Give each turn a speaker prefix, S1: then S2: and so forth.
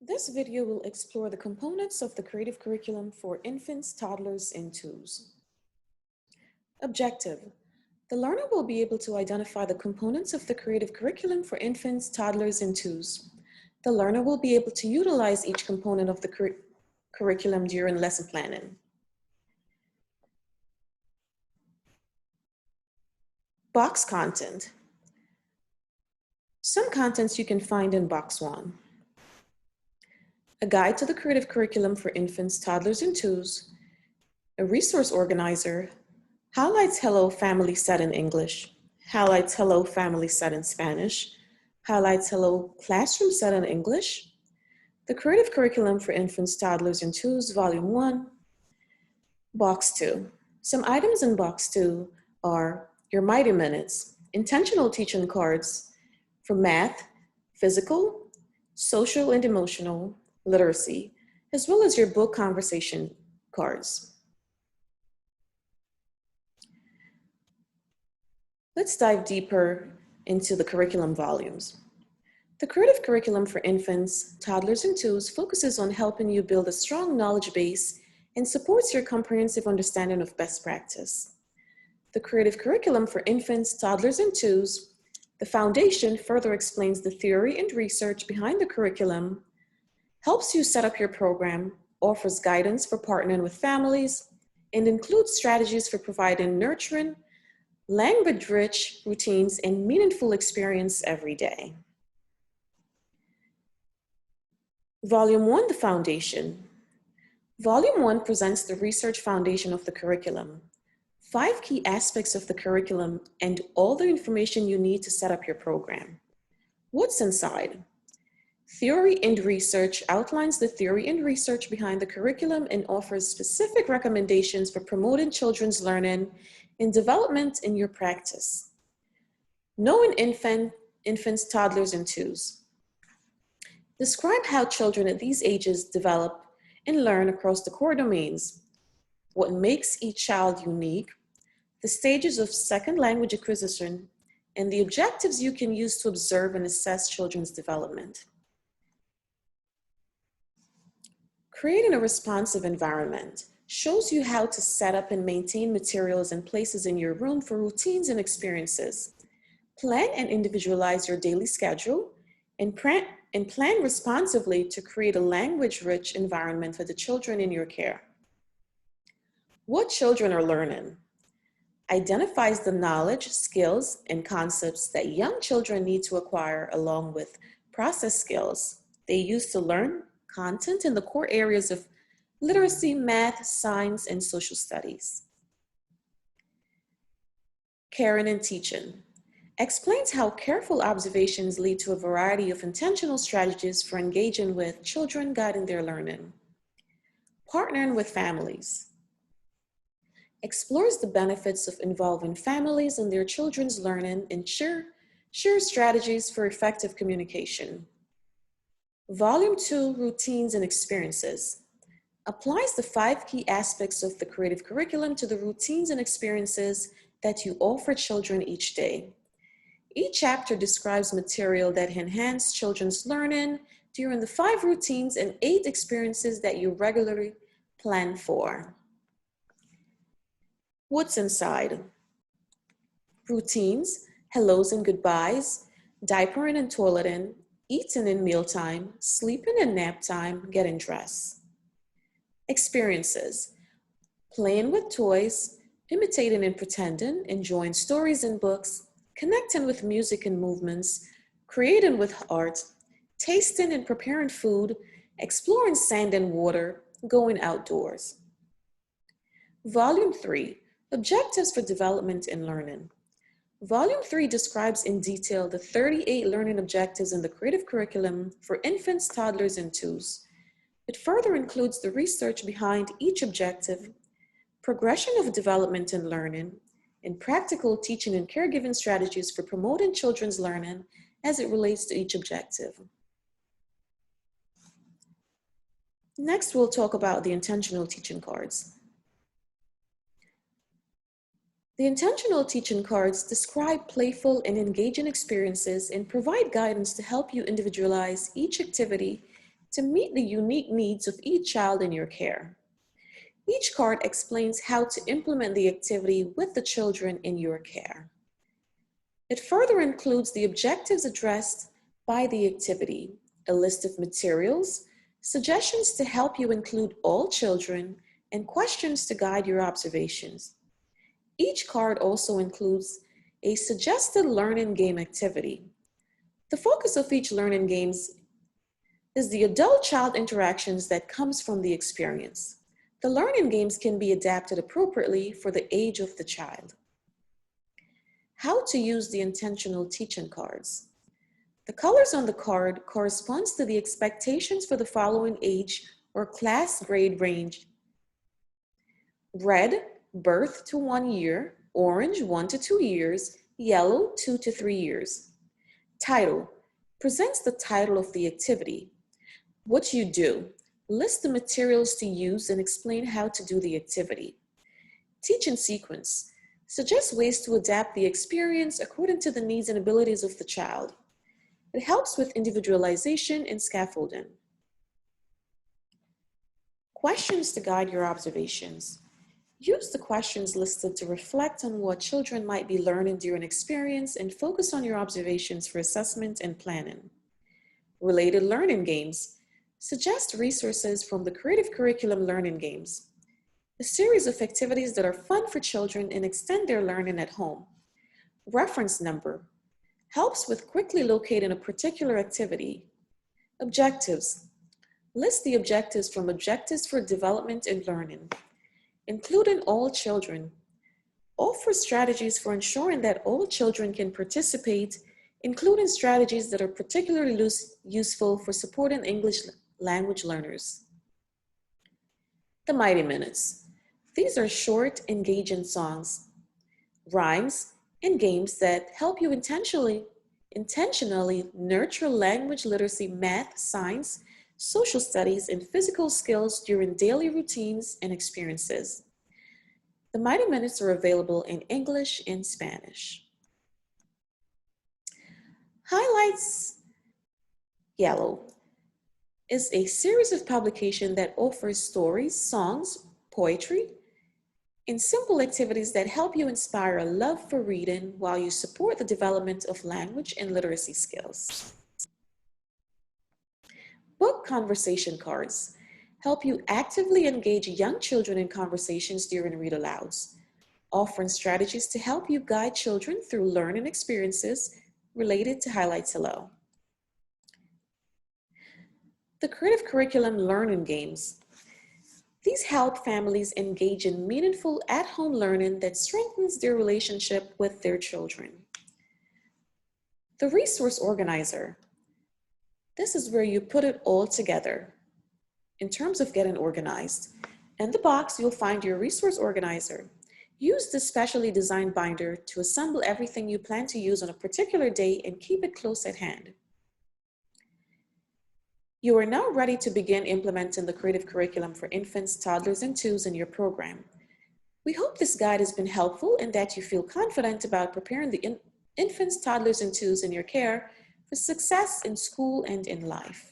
S1: This video will explore the components of the creative curriculum for infants, toddlers, and twos. Objective: the learner will be able to identify the components of the creative curriculum for infants, toddlers, and twos. The learner will be able to utilize each component of the curriculum during lesson planning. Box content. Some contents you can find in Box 1. A guide to the creative curriculum for infants, toddlers, and twos. A resource organizer. Highlights Hello Family Said in English. Highlights Hello Family Said in Spanish. Highlights Hello Classroom Said in English. The Creative Curriculum for Infants, Toddlers, and Twos, Volume 1. Box 2. Some items in Box 2 are your Mighty Minutes, intentional teaching cards for math, physical, social and emotional, literacy, as well as your book conversation cards. Let's dive deeper into the curriculum volumes. The Creative Curriculum for Infants, Toddlers, and Twos focuses on helping you build a strong knowledge base and supports your comprehensive understanding of best practice. The Creative Curriculum for Infants, Toddlers, and Twos, the foundation, further explains the theory and research behind the curriculum, helps you set up your program, offers guidance for partnering with families, and includes strategies for providing nurturing, language-rich routines and meaningful experience every day. Volume 1, the foundation. Volume 1 presents the research foundation of the curriculum, 5 key aspects of the curriculum, and all the information you need to set up your program. What's inside? Theory and research outlines the theory and research behind the curriculum and offers specific recommendations for promoting children's learning and development in your practice. Knowing infants, toddlers, and twos. Describe how children at these ages develop and learn across the core domains, what makes each child unique, the stages of second language acquisition, and the objectives you can use to observe and assess children's development. Creating a responsive environment shows you how to set up and maintain materials and places in your room for routines and experiences. Plan and individualize your daily schedule and plan responsively to create a language-rich environment for the children in your care. What children are learning. Identifies the knowledge, skills, and concepts that young children need to acquire along with process skills they use to learn content in the core areas of literacy, math, science, and social studies. Caring and teaching. Explains how careful observations lead to a variety of intentional strategies for engaging with children, guiding their learning. Partnering with families. Explores the benefits of involving families in their children's learning and shares strategies for effective communication. Volume 2, Routines and Experiences. Applies the 5 key aspects of the creative curriculum to the routines and experiences that you offer children each day. Each chapter describes material that enhance children's learning during the 5 routines and 8 experiences that you regularly plan for. What's inside? Routines, hellos and goodbyes, diapering and toileting, eating in mealtime, sleeping and nap time, getting dressed. Experiences, playing with toys, imitating and pretending, enjoying stories and books, connecting with music and movements, creating with art, tasting and preparing food, exploring sand and water, going outdoors. Volume 3, Objectives for Development and Learning. Volume 3 describes in detail the 38 learning objectives in the creative curriculum for infants, toddlers, and twos. It further includes the research behind each objective, progression of development and learning, and practical teaching and caregiving strategies for promoting children's learning as it relates to each objective. Next, we'll talk about the intentional teaching cards. The intentional teaching cards describe playful and engaging experiences and provide guidance to help you individualize each activity to meet the unique needs of each child in your care. Each card explains how to implement the activity with the children in your care. It further includes the objectives addressed by the activity, a list of materials, suggestions to help you include all children, and questions to guide your observations. Each card also includes a suggested learning game activity. The focus of each learning games is the adult-child interactions that comes from the experience. The learning games can be adapted appropriately for the age of the child. How to use the intentional teaching cards. The colors on the card corresponds to the expectations for the following age or class grade range. Red, birth to 1 year, orange, 1 to 2 years, yellow, 2 to 3 years. Title, presents the title of the activity. What you do, list the materials to use and explain how to do the activity. Teaching sequence, suggest ways to adapt the experience according to the needs and abilities of the child. It helps with individualization and scaffolding. Questions to guide your observations. Use the questions listed to reflect on what children might be learning during experience and focus on your observations for assessment and planning. Related learning games. Suggest resources from the Creative Curriculum Learning Games, a series of activities that are fun for children and extend their learning at home. Reference number. Helps with quickly locating a particular activity. Objectives. List the objectives from Objectives for Development and Learning, including all children. Offer strategies for ensuring that all children can participate, including strategies that are particularly useful for supporting English language learners. The Mighty Minutes. These are short, engaging songs, rhymes, and games that help you intentionally nurture language literacy, math, science, social studies, and physical skills during daily routines and experiences. The Mighty Minutes are available in English and Spanish. Highlights Yellow is a series of publications that offers stories, songs, poetry, and simple activities that help you inspire a love for reading while you support the development of language and literacy skills. Book conversation cards help you actively engage young children in conversations during read-alouds, offering strategies to help you guide children through learning experiences related to highlights below. The Creative Curriculum Learning Games. These help families engage in meaningful at-home learning that strengthens their relationship with their children. The Resource Organizer. This is where you put it all together in terms of getting organized. In the box, you'll find your resource organizer. Use this specially designed binder to assemble everything you plan to use on a particular day and keep it close at hand. You are now ready to begin implementing the creative curriculum for infants, toddlers, and twos in your program. We hope this guide has been helpful and that you feel confident about preparing the infants, toddlers, and twos in your care for success in school and in life.